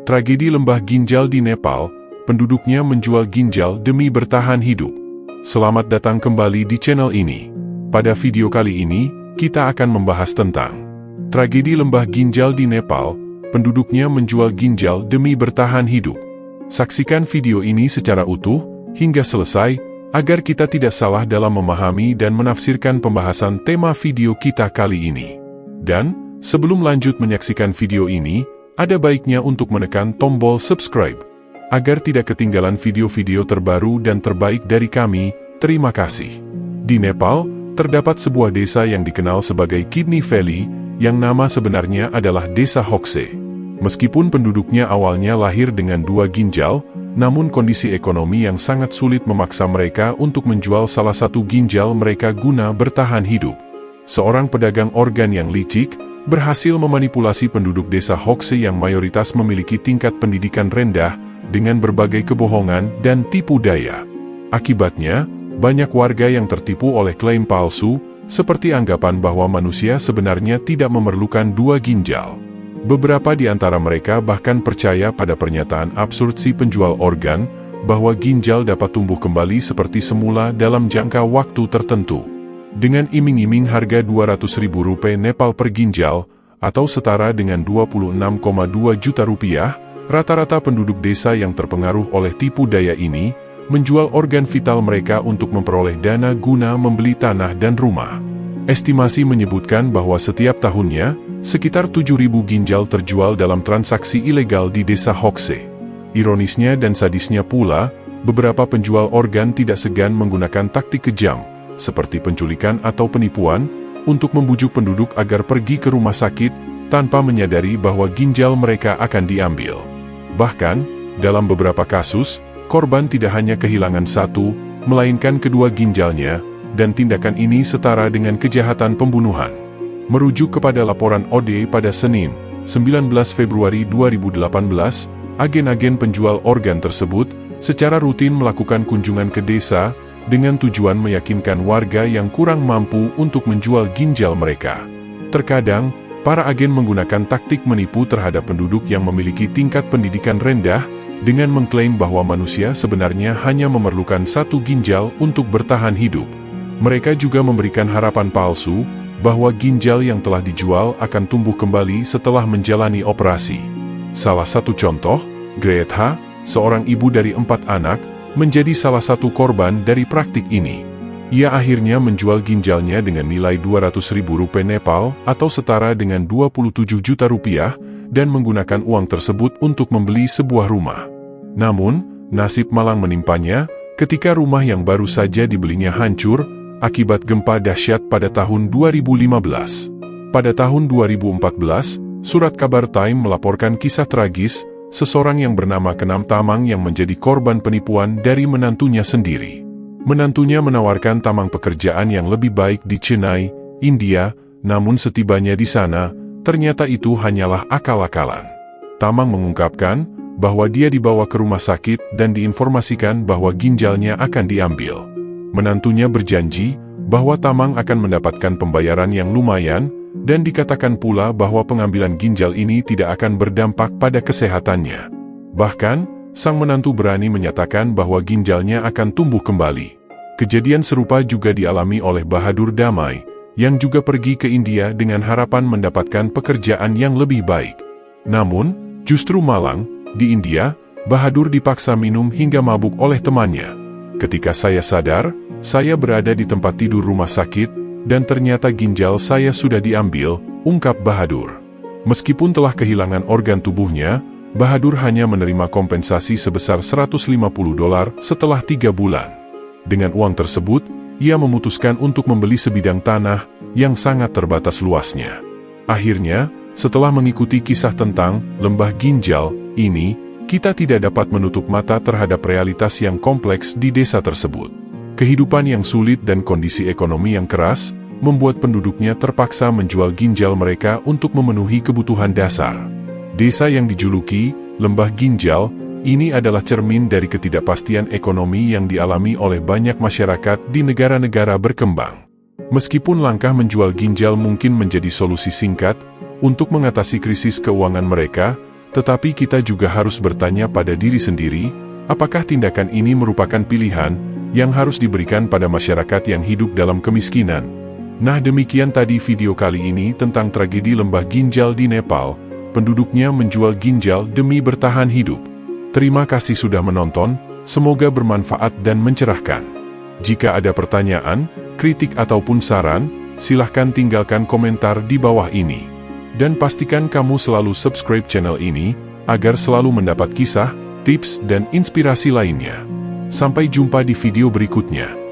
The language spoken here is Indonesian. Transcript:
Tragedi lembah ginjal di Nepal, penduduknya menjual ginjal demi bertahan hidup. Selamat datang kembali di channel ini. Pada video kali ini, kita akan membahas tentang tragedi lembah ginjal di Nepal, penduduknya menjual ginjal demi bertahan hidup. Saksikan video ini secara utuh, hingga selesai, agar kita tidak salah dalam memahami dan menafsirkan pembahasan tema video kita kali ini. Dan, sebelum lanjut menyaksikan video ini, ada baiknya untuk menekan tombol subscribe, agar tidak ketinggalan video-video terbaru dan terbaik dari kami. Terima kasih. Di Nepal, terdapat sebuah desa yang dikenal sebagai Kidney Valley, yang nama sebenarnya adalah Desa Hokse. Meskipun penduduknya awalnya lahir dengan 2 ginjal, namun kondisi ekonomi yang sangat sulit memaksa mereka untuk menjual salah satu ginjal mereka guna bertahan hidup. Seorang pedagang organ yang licik, berhasil memanipulasi penduduk desa Hokse yang mayoritas memiliki tingkat pendidikan rendah, dengan berbagai kebohongan dan tipu daya. Akibatnya, banyak warga yang tertipu oleh klaim palsu, seperti anggapan bahwa manusia sebenarnya tidak memerlukan 2 ginjal. Beberapa di antara mereka bahkan percaya pada pernyataan absurd si penjual organ, bahwa ginjal dapat tumbuh kembali seperti semula dalam jangka waktu tertentu. Dengan iming-iming harga Rp200.000 Nepal per ginjal, atau setara dengan 26,2 juta rupiah, rata-rata penduduk desa yang terpengaruh oleh tipu daya ini, menjual organ vital mereka untuk memperoleh dana guna membeli tanah dan rumah. Estimasi menyebutkan bahwa setiap tahunnya, sekitar 7.000 ginjal terjual dalam transaksi ilegal di desa Hokse. Ironisnya dan sadisnya pula, beberapa penjual organ tidak segan menggunakan taktik kejam, seperti penculikan atau penipuan, untuk membujuk penduduk agar pergi ke rumah sakit, tanpa menyadari bahwa ginjal mereka akan diambil. Bahkan, dalam beberapa kasus, korban tidak hanya kehilangan satu, melainkan kedua ginjalnya, dan tindakan ini setara dengan kejahatan pembunuhan. Merujuk kepada laporan OD pada Senin, 19 Februari 2018, agen-agen penjual organ tersebut secara rutin melakukan kunjungan ke desa dengan tujuan meyakinkan warga yang kurang mampu untuk menjual ginjal mereka. Terkadang, para agen menggunakan taktik menipu terhadap penduduk yang memiliki tingkat pendidikan rendah dengan mengklaim bahwa manusia sebenarnya hanya memerlukan 1 ginjal untuk bertahan hidup. Mereka juga memberikan harapan palsu bahwa ginjal yang telah dijual akan tumbuh kembali setelah menjalani operasi. Salah satu contoh, Greta, seorang ibu dari 4 anak, menjadi salah satu korban dari praktik ini. Ia akhirnya menjual ginjalnya dengan nilai Rp200.000 Nepal atau setara dengan 27 juta rupiah dan menggunakan uang tersebut untuk membeli sebuah rumah. Namun, nasib malang menimpanya ketika rumah yang baru saja dibelinya hancur akibat gempa dahsyat pada tahun 2015. Pada tahun 2014, surat kabar Time melaporkan kisah tragis seseorang yang bernama Kenam Tamang yang menjadi korban penipuan dari menantunya sendiri. Menantunya menawarkan Tamang pekerjaan yang lebih baik di Chennai, India, namun setibanya di sana, ternyata itu hanyalah akal-akalan. Tamang mengungkapkan bahwa dia dibawa ke rumah sakit dan diinformasikan bahwa ginjalnya akan diambil. Menantunya berjanji bahwa Tamang akan mendapatkan pembayaran yang lumayan, dan dikatakan pula bahwa pengambilan ginjal ini tidak akan berdampak pada kesehatannya. Bahkan, sang menantu berani menyatakan bahwa ginjalnya akan tumbuh kembali. Kejadian serupa juga dialami oleh Bahadur Damai, yang juga pergi ke India dengan harapan mendapatkan pekerjaan yang lebih baik. Namun, justru malang, di India, Bahadur dipaksa minum hingga mabuk oleh temannya. Ketika saya sadar, saya berada di tempat tidur rumah sakit, dan ternyata ginjal saya sudah diambil, ungkap Bahadur. Meskipun telah kehilangan organ tubuhnya, Bahadur hanya menerima kompensasi sebesar $150 setelah 3 bulan. Dengan uang tersebut, ia memutuskan untuk membeli sebidang tanah yang sangat terbatas luasnya. Akhirnya, setelah mengikuti kisah tentang lembah ginjal ini, kita tidak dapat menutup mata terhadap realitas yang kompleks di desa tersebut. Kehidupan yang sulit dan kondisi ekonomi yang keras, membuat penduduknya terpaksa menjual ginjal mereka untuk memenuhi kebutuhan dasar. Desa yang dijuluki lembah ginjal, ini adalah cermin dari ketidakpastian ekonomi yang dialami oleh banyak masyarakat di negara-negara berkembang. Meskipun langkah menjual ginjal mungkin menjadi solusi singkat untuk mengatasi krisis keuangan mereka, Tetapi kita juga harus bertanya pada diri sendiri, apakah tindakan ini merupakan pilihan yang harus diberikan pada masyarakat yang hidup dalam kemiskinan? Nah, demikian tadi video kali ini tentang tragedi lembah ginjal di Nepal. Penduduknya menjual ginjal demi bertahan hidup. Terima kasih sudah menonton, semoga bermanfaat dan mencerahkan. Jika ada pertanyaan, kritik ataupun saran, silahkan tinggalkan komentar di bawah ini. Dan pastikan kamu selalu subscribe channel ini, agar selalu mendapat kisah, tips, dan inspirasi lainnya. Sampai jumpa di video berikutnya.